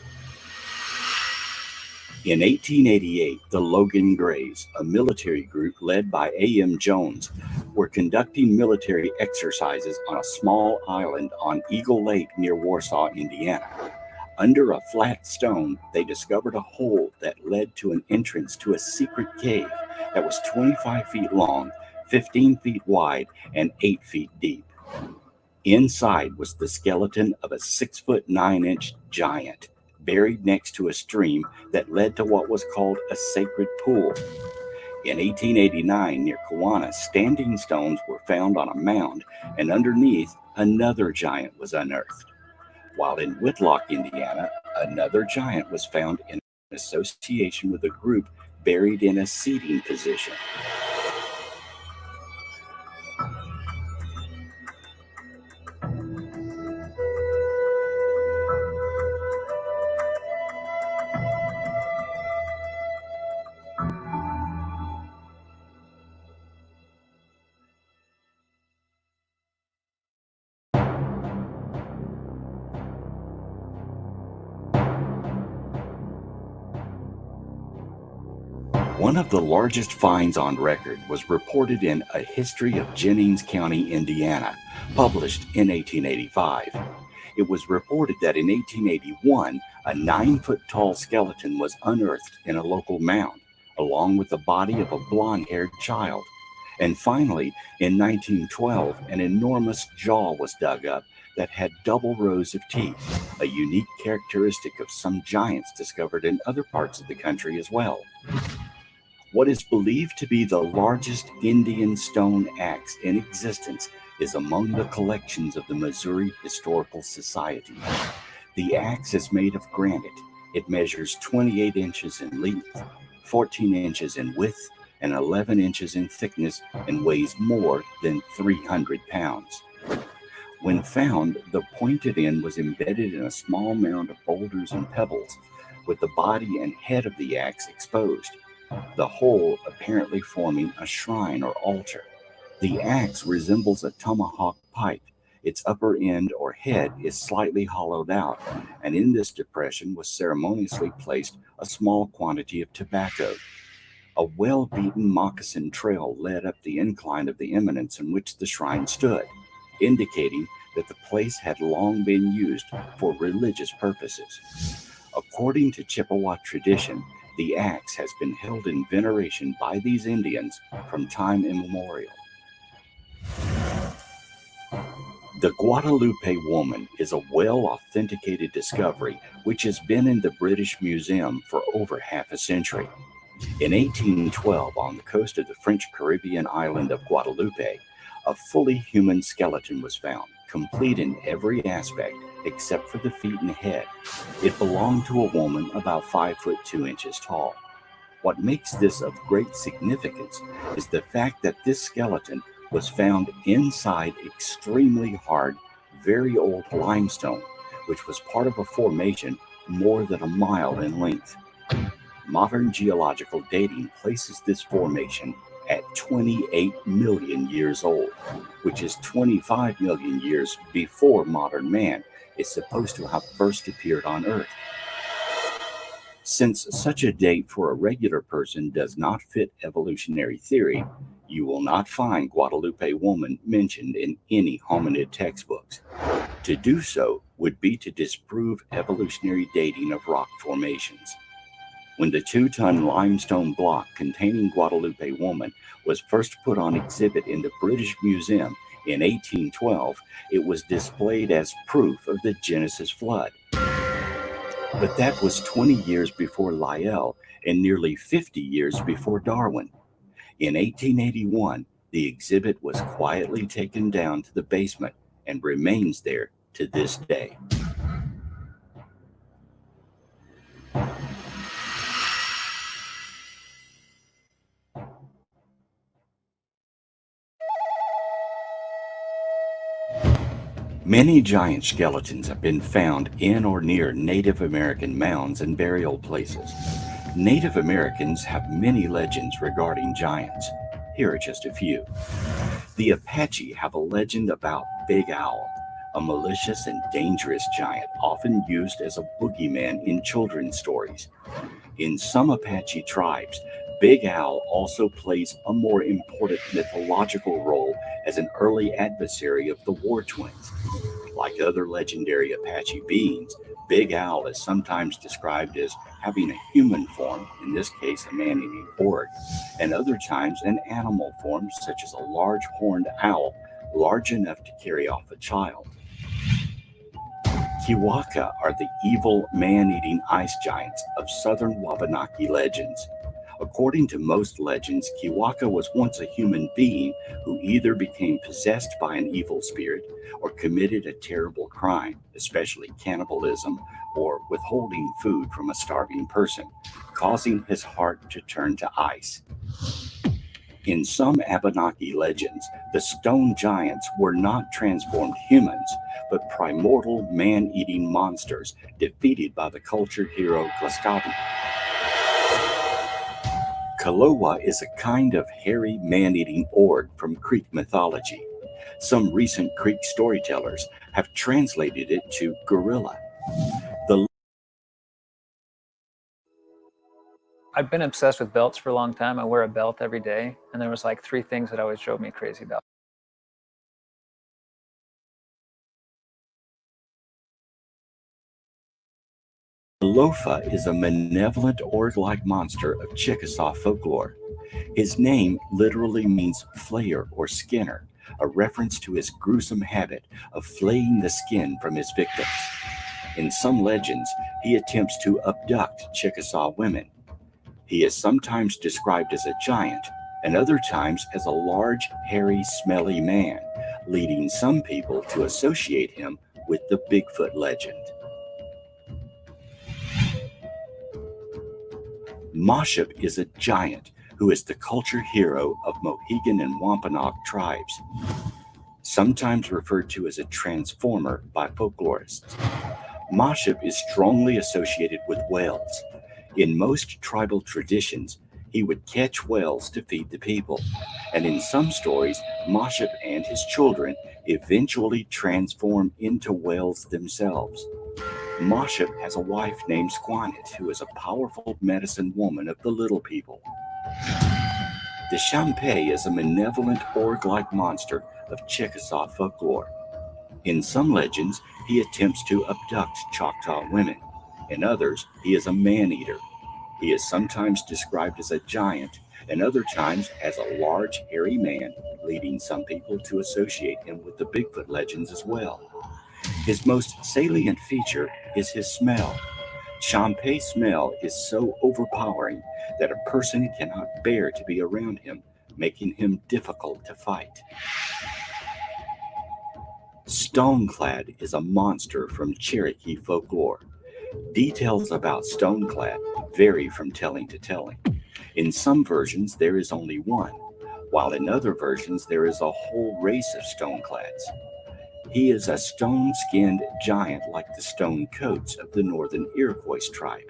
In 1888, the Logan Greys, a military group led by A.M. Jones, were conducting military exercises on a small island on Eagle Lake near Warsaw, Indiana. Under a flat stone, they discovered a hole that led to an entrance to a secret cave that was 25 feet long, 15 feet wide, and 8 feet deep. Inside was the skeleton of a 6'9" giant, buried next to a stream that led to what was called a sacred pool. In 1889, near Kewanna, standing stones were found on a mound, and underneath, another giant was unearthed. While in Whitlock, Indiana, another giant was found in association with a group buried in a seating position. One of the largest finds on record was reported in A History of Jennings County, Indiana, published in 1885. It was reported that in 1881, a 9-foot-tall skeleton was unearthed in a local mound, along with the body of a blonde-haired child. And finally, in 1912, an enormous jaw was dug up that had double rows of teeth, a unique characteristic of some giants discovered in other parts of the country as well. What is believed to be the largest Indian stone axe in existence is among the collections of the Missouri Historical Society. The axe is made of granite. It measures 28 inches in length, 14 inches in width, and 11 inches in thickness, and weighs more than 300 pounds. When found, the pointed end was embedded in a small mound of boulders and pebbles, with the body and head of the axe exposed, the whole apparently forming a shrine or altar. The axe resembles a tomahawk pike. Its upper end or head is slightly hollowed out, and in this depression was ceremoniously placed a small quantity of tobacco. A well-beaten moccasin trail led up the incline of the eminence in which the shrine stood, indicating that the place had long been used for religious purposes. According to Chippewa tradition, the axe has been held in veneration by these Indians from time immemorial. The Guadeloupe woman is a well-authenticated discovery which has been in the British Museum for over half a century. In 1812, on the coast of the French Caribbean island of Guadeloupe, a fully human skeleton was found, complete in every aspect except for the feet and head. It belonged to a woman about 5 foot 2 inches tall. What makes this of great significance is the fact that this skeleton was found inside extremely hard, very old limestone, which was part of a formation more than a mile in length. Modern geological dating places this formation at 28 million years old, which is 25 million years before modern man is supposed to have first appeared on Earth. Since such a date for a regular person does not fit evolutionary theory, you will not find Guadeloupe woman mentioned in any hominid textbooks. To do so would be to disprove evolutionary dating of rock formations. When the 2-ton limestone block containing Guadeloupe woman was first put on exhibit in the British Museum in 1812, it was displayed as proof of the Genesis flood. But that was 20 years before Lyell and nearly 50 years before Darwin. In 1881, the exhibit was quietly taken down to the basement and remains there to this day. Many giant skeletons have been found in or near Native American mounds and burial places. Native Americans have many legends regarding giants. Here are just a few. The Apache have a legend about Big Owl, a malicious and dangerous giant often used as a boogeyman in children's stories. In some Apache tribes, Big Owl also plays a more important mythological role as an early adversary of the War Twins. Like other legendary Apache beings, Big Owl is sometimes described as having a human form, in this case a man-eating orc, and other times an animal form such as a large horned owl, large enough to carry off a child. Kiwaka are the evil man-eating ice giants of southern Wabanaki legends. According to most legends, Kiwaka was once a human being who either became possessed by an evil spirit or committed a terrible crime, especially cannibalism or withholding food from a starving person, causing his heart to turn to ice. In some Abenaki legends, the stone giants were not transformed humans, but primordial man-eating monsters defeated by the cultured hero Glaskabi. Kalowa is a kind of hairy man-eating orc from Creek mythology. Some recent Creek storytellers have translated it to gorilla. I've been obsessed with belts for a long time. I wear a belt every day, and there was like 3 things that always drove me crazy about. Lofa is a malevolent orc-like monster of Chickasaw folklore. His name literally means flayer or skinner, a reference to his gruesome habit of flaying the skin from his victims. In some legends, he attempts to abduct Chickasaw women. He is sometimes described as a giant, and other times as a large, hairy, smelly man, leading some people to associate him with the Bigfoot legend. Moship is a giant who is the culture hero of Mohegan and Wampanoag tribes, sometimes referred to as a transformer by folklorists. Moship is strongly associated with whales. In most tribal traditions, he would catch whales to feed the people, and in some stories, Moship and his children eventually transform into whales themselves. Moship has a wife named Squanet, who is a powerful medicine woman of the little people. The Champé is a malevolent orc-like monster of Chickasaw folklore. In some legends, he attempts to abduct Choctaw women. In others, he is a man-eater. He is sometimes described as a giant, and other times as a large, hairy man, leading some people to associate him with the Bigfoot legends as well. His most salient feature is his smell. Champé's smell is so overpowering that a person cannot bear to be around him, making him difficult to fight. Stoneclad is a monster from Cherokee folklore. Details about Stoneclad vary from telling to telling. In some versions, there is only one, while in other versions, there is a whole race of Stoneclads. He is a stone-skinned giant like the stone coats of the northern Iroquois tribe.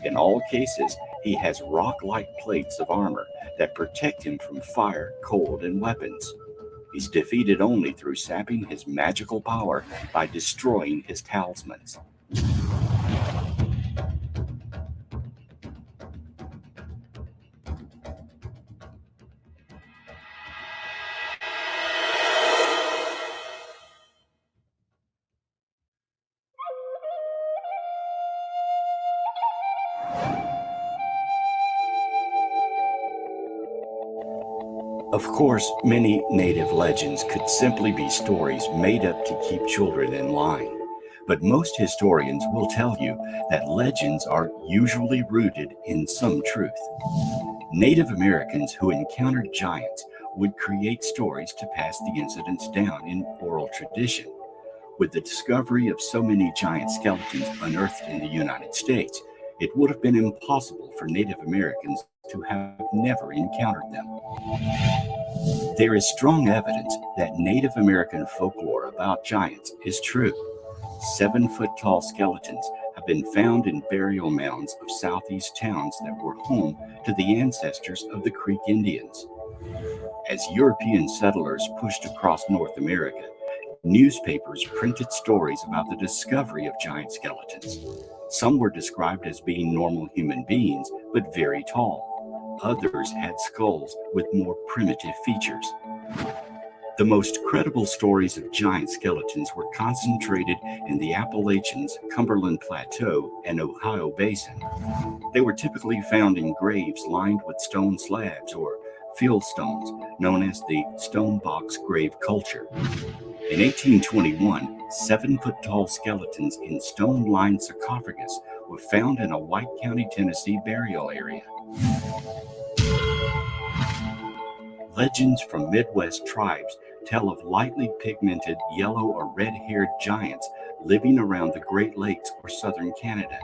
In all cases, he has rock-like plates of armor that protect him from fire, cold, and weapons. He's defeated only through sapping his magical power by destroying his talismans. Of course, many native legends could simply be stories made up to keep children in line. But most historians will tell you that legends are usually rooted in some truth. Native Americans who encountered giants would create stories to pass the incidents down in oral tradition. With the discovery of so many giant skeletons unearthed in the United States, it would have been impossible for Native Americans to have never encountered them. There is strong evidence that Native American folklore about giants is true. 7-foot-tall skeletons have been found in burial mounds of southeast towns that were home to the ancestors of the Creek Indians. As European settlers pushed across North America, newspapers printed stories about the discovery of giant skeletons. Some were described as being normal human beings, but very tall. Others had skulls with more primitive features. The most credible stories of giant skeletons were concentrated in the Appalachians, Cumberland Plateau, and Ohio Basin. They were typically found in graves lined with stone slabs or field stones, known as the stone box grave culture. In 1821, 7-foot-tall skeletons in stone-lined sarcophagus were found in a White County, Tennessee burial area. Legends from Midwest tribes tell of lightly pigmented yellow or red-haired giants living around the Great Lakes or southern Canada.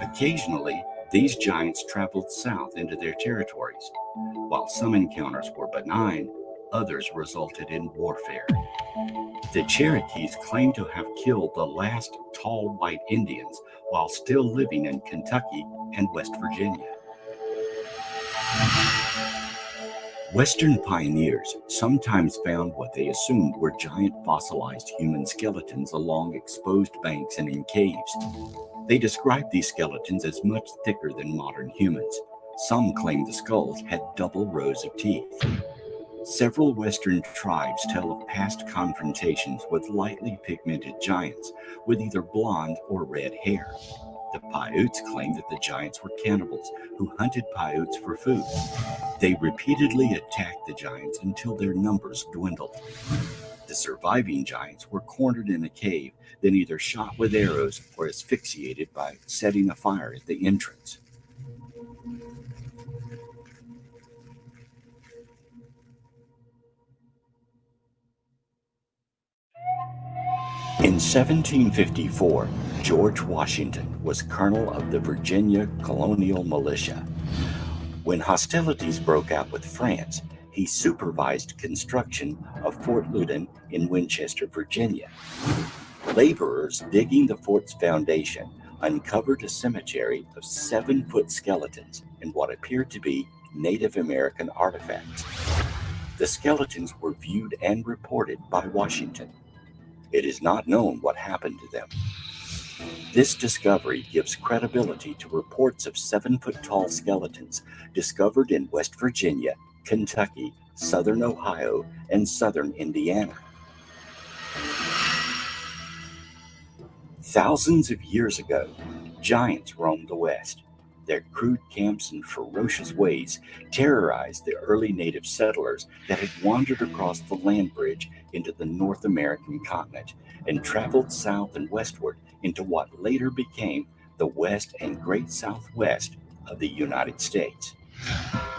Occasionally, these giants traveled south into their territories. While some encounters were benign, others resulted in warfare. The Cherokees claim to have killed the last tall white Indians while still living in Kentucky and West Virginia. Western pioneers sometimes found what they assumed were giant fossilized human skeletons along exposed banks and in caves. They described these skeletons as much thicker than modern humans. Some claim the skulls had double rows of teeth. Several Western tribes tell of past confrontations with lightly pigmented giants with either blonde or red hair. The Paiutes claim that the giants were cannibals who hunted Paiutes for food. They repeatedly attacked the giants until their numbers dwindled. The surviving giants were cornered in a cave, then either shot with arrows or asphyxiated by setting a fire at the entrance. In 1754, George Washington was colonel of the Virginia Colonial Militia. When hostilities broke out with France, he supervised construction of Fort Loudon in Winchester, Virginia. Laborers digging the fort's foundation uncovered a cemetery of 7-foot skeletons and what appeared to be Native American artifacts. The skeletons were viewed and reported by Washington. It is not known what happened to them. This discovery gives credibility to reports of 7-foot-tall skeletons discovered in West Virginia, Kentucky, southern Ohio, and southern Indiana. Thousands of years ago, giants roamed the West. Their crude camps and ferocious ways terrorized the early native settlers that had wandered across the land bridge into the North American continent and traveled south and westward into what later became the West and Great Southwest of the United States.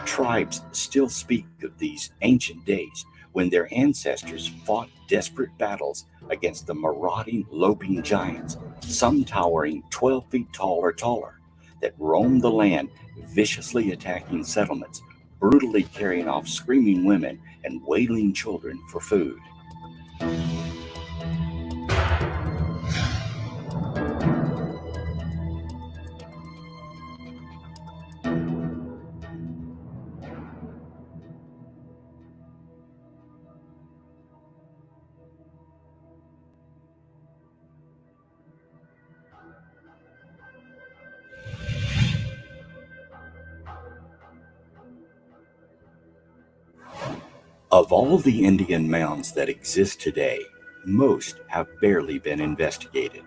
Tribes still speak of these ancient days when their ancestors fought desperate battles against the marauding, loping giants, some towering 12 feet tall or taller, that roamed the land, viciously attacking settlements, brutally carrying off screaming women and wailing children for food. Of all the Indian mounds that exist today, most have barely been investigated.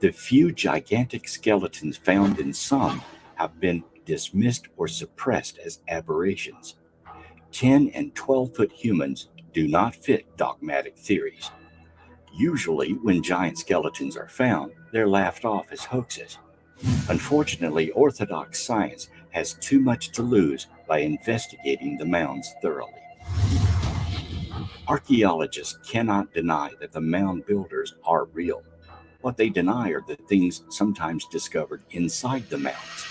The few gigantic skeletons found in some have been dismissed or suppressed as aberrations. 10 and 12-foot humans do not fit dogmatic theories. Usually, when giant skeletons are found, they're laughed off as hoaxes. Unfortunately, orthodox science has too much to lose by investigating the mounds thoroughly. Archaeologists cannot deny that the mound builders are real. What they deny are the things sometimes discovered inside the mounds.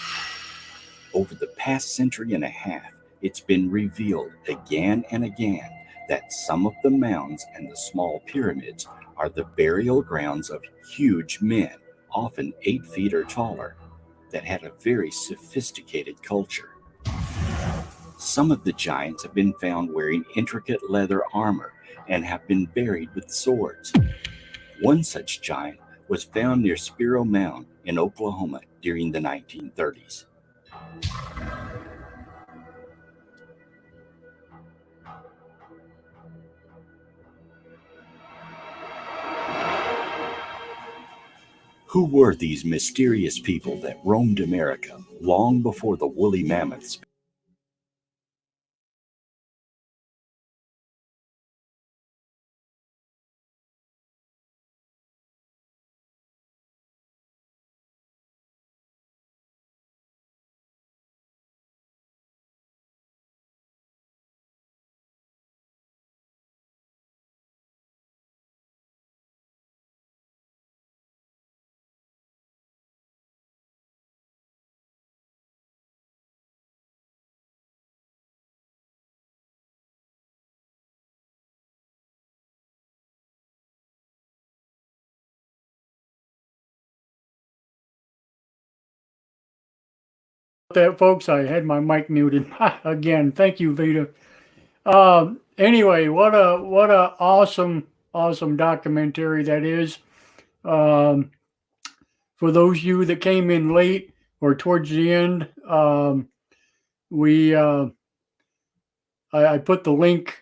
Over the past century and a half, it's been revealed again and again that some of the mounds and the small pyramids are the burial grounds of huge men, often 8 feet or taller, that had a very sophisticated culture. Some of the giants have been found wearing intricate leather armor and have been buried with swords. One such giant was found near Spiro Mound in Oklahoma during the 1930s. Who were these mysterious people that roamed America long before the woolly mammoths? That, folks, I had my mic muted again. Thank you, Vita. Anyway, what a awesome documentary that is. For those of you that came in late or towards the end, I put the link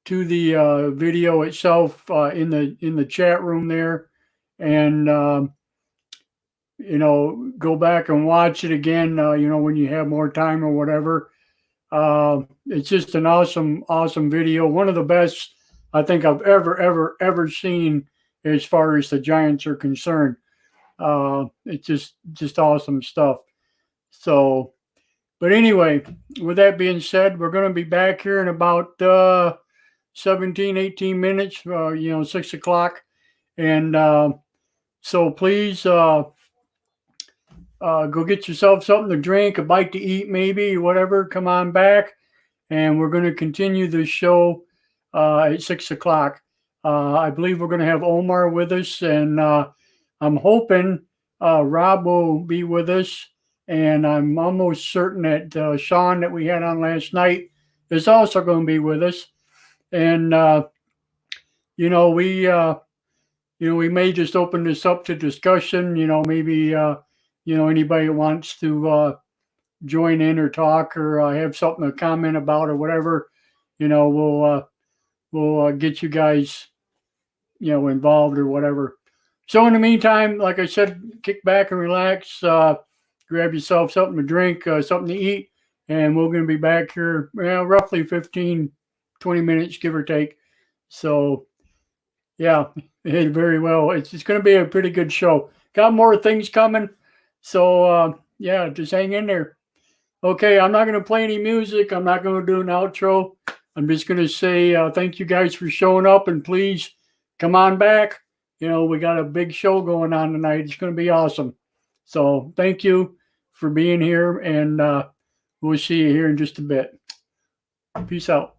to the video itself in the chat room there, and go back and watch it again. When you have more time or whatever. It's just an awesome video. One of the best I think I've ever seen as far as the giants are concerned. It's just awesome stuff. So, but anyway, with that being said, we're going to be back here in about 17, 18 minutes, 6 o'clock. And so please go get yourself something to drink, a bite to eat, maybe, whatever. Come on back. And we're going to continue the show at 6 o'clock. I believe we're going to have Omar with us, and I'm hoping Rob will be with us. And I'm almost certain that Sean, that we had on last night, is also going to be with us. And we may just open this up to discussion. Maybe anybody wants to join in or talk or have something to comment about or whatever. We'll get you guys involved or whatever. So in the meantime, like I said, kick back and relax, grab yourself something to drink, something to eat, and we're going to be back here roughly 15-20 minutes, give or take. So yeah, very well. It's going to be a pretty good show. Got more things coming, so yeah, just hang in there. Okay, I'm not going to play any music. I'm not going to do an outro. I'm just going to say thank you guys for showing up, and please come on back. We got a big show going on tonight. It's going to be awesome. So thank you for being here, and we'll see you here in just a bit. Peace out.